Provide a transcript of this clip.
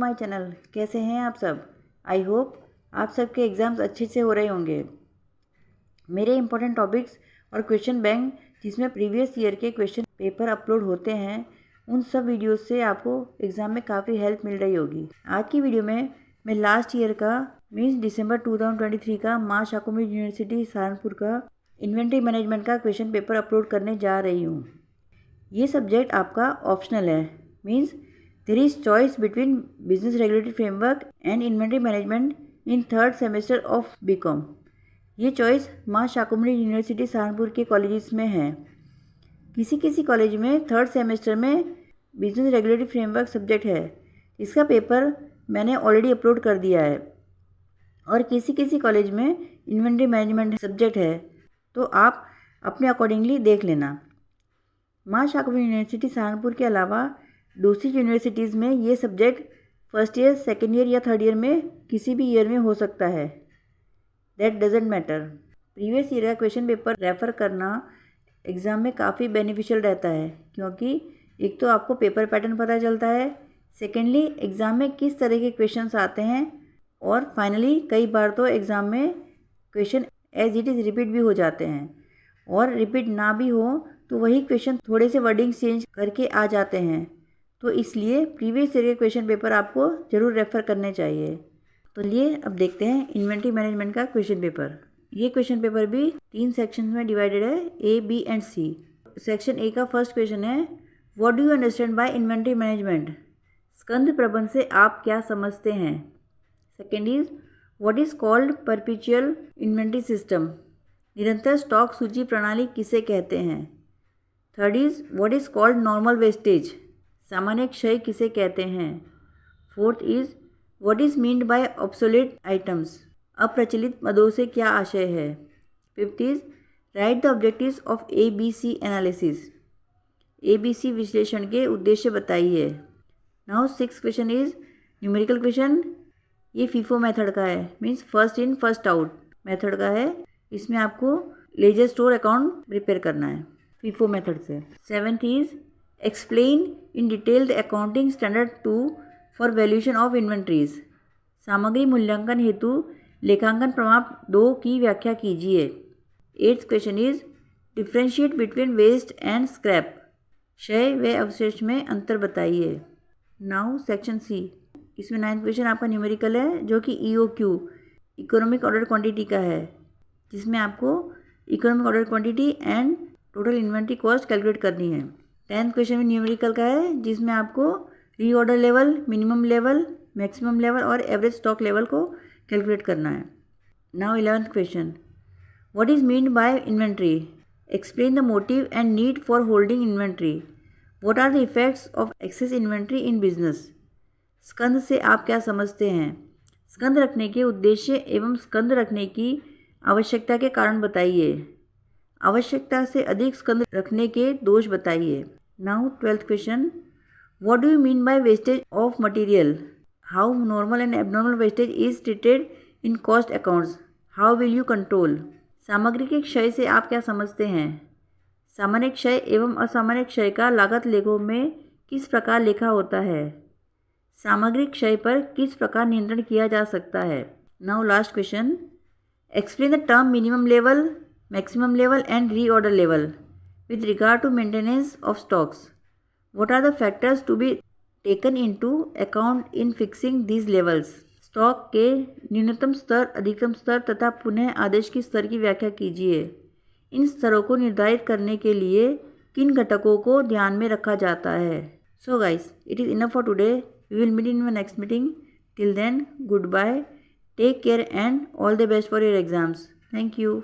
My channel. कैसे हैं आप सब? आई होप आप सबके एग्ज़ाम्स अच्छे से हो रहे होंगे। मेरे इंपॉर्टेंट टॉपिक्स और क्वेश्चन बैंक जिसमें प्रीवियस ईयर के क्वेश्चन पेपर अपलोड होते हैं, उन सब वीडियोस से आपको एग्ज़ाम में काफ़ी हेल्प मिल रही होगी। आज की वीडियो में मैं लास्ट ईयर का मीन्स दिसंबर 2023 का माँ शाकुंभरी यूनिवर्सिटी सहारनपुर का इन्वेंट्री मैनेजमेंट का क्वेश्चन पेपर अपलोड करने जा रही हूँ। ये सब्जेक्ट आपका ऑप्शनल है, means there is choice between business regulatory framework and inventory management in third semester of BCom। ये चॉइस माँ शाकुंभरी यूनिवर्सिटी सहारनपुर के कॉलेजेस में है। किसी किसी कॉलेज में थर्ड सेमेस्टर में बिजनेस रेगुलेटरी फ्रेमवर्क सब्जेक्ट है, इसका पेपर मैंने ऑलरेडी अपलोड कर दिया है। और किसी किसी कॉलेज में इन्वेंट्री मैनेजमेंट सब्जेक्ट है, तो आप अपने अकॉर्डिंगली देख लेना। माँ शाकुंभरी यूनिवर्सिटी सहारनपुर के अलावा दूसरी यूनिवर्सिटीज़ में ये subject first year, second year या थर्ड ईयर में किसी भी ईयर में हो सकता है। That doesn't matter. Previous year का क्वेश्चन पेपर रेफ़र करना एग्ज़ाम में काफ़ी बेनिफिशियल रहता है, क्योंकि एक तो आपको पेपर पैटर्न पता चलता है, सेकेंडली एग्ज़ाम में किस तरह के क्वेश्चंस आते हैं, और फाइनली कई बार तो एग्ज़ाम में question as it is repeat भी हो जाते हैं, और रिपीट ना भी हो तो वही क्वेश्चन थोड़े से वर्डिंग चेंज करके आ जाते हैं। तो इसलिए प्रीवियस ईयर के क्वेश्चन पेपर आपको ज़रूर रेफ़र करने चाहिए। तो लिए अब देखते हैं इन्वेंट्री मैनेजमेंट का क्वेश्चन पेपर। ये क्वेश्चन पेपर भी 3 सेक्शंस में डिवाइडेड है, A, B and C. Section A का फर्स्ट क्वेश्चन है, what do you understand by inventory management? स्कंद प्रबंध से आप क्या समझते हैं? Second is, what is called perpetual inventory system? निरंतर स्टॉक सूची प्रणाली किसे कहते हैं? Third is, what is called normal wastage? सामान्य क्षय किसे कहते हैं? Fourth is, what is meant bye obsolete items? अप्रचलित मदों से क्या आशय है? Fifth is, right the objectives of ABC analysis. ABC विश्लेषण के उद्देश्य बताइए। Now six question is numerical question. ये फीफो मेथड का है, means first in first out method का है। इसमें आपको लेजर स्टोर अकाउंट प्रिपेयर करना है फीफो मेथड से। Seventh is, explain in detail the accounting standard 2 for valuation of inventories. सामग्री मूल्यांकन हेतु लेखांकन प्रमाण 2 की व्याख्या कीजिए। Eighth question is, differentiate between waste and scrap. क्षय व अवशेष में अंतर बताइए। Now section C. इसमें 9th क्वेश्चन आपका न्यूमेरिकल है, जो कि EOQ इकोनॉमिक ऑर्डर क्वांटिटी का है, जिसमें आपको economic order quantity and total inventory cost calculate करनी है। 10th क्वेश्चन में न्यूमेरिकल का है, जिसमें आपको reorder level, minimum level, maximum level और एवरेज स्टॉक लेवल को कैलकुलेट करना है। Now 11th question, what is meant by inventory? Explain the motive and need for holding inventory. What are the effects of excess inventory in business? स्कंद से आप क्या समझते हैं? स्कंद रखने के उद्देश्य एवं स्कंद रखने की आवश्यकता के कारण बताइए। आवश्यकता से अधिक स्कंद रखने के दोष बताइए। Now 12th question, what do you mean by wastage of material? How normal and abnormal wastage is treated in cost accounts? How will you control? सामग्री के क्षय से आप क्या समझते हैं? सामान्य क्षय एवं असामान्य क्षय का लागत लेखों में किस प्रकार लेखा होता है? सामग्री क्षय पर किस प्रकार नियंत्रण किया जा सकता है? Now last question, explain the term minimum level, maximum level and reorder level with regard to maintenance of stocks. What are the factors to be taken into account in fixing these levels? Stock के न्यूनतम स्तर, अधिकतम स्तर तथा पुनः आदेश की स्तर की व्याख्या कीजिए। इन स्तरों को निर्धारित करने के लिए किन घटकों को ध्यान में रखा जाता है? So guys, it is enough for today. We will meet in our next meeting. Till then, goodbye. Take care and all the best for your exams. Thank you.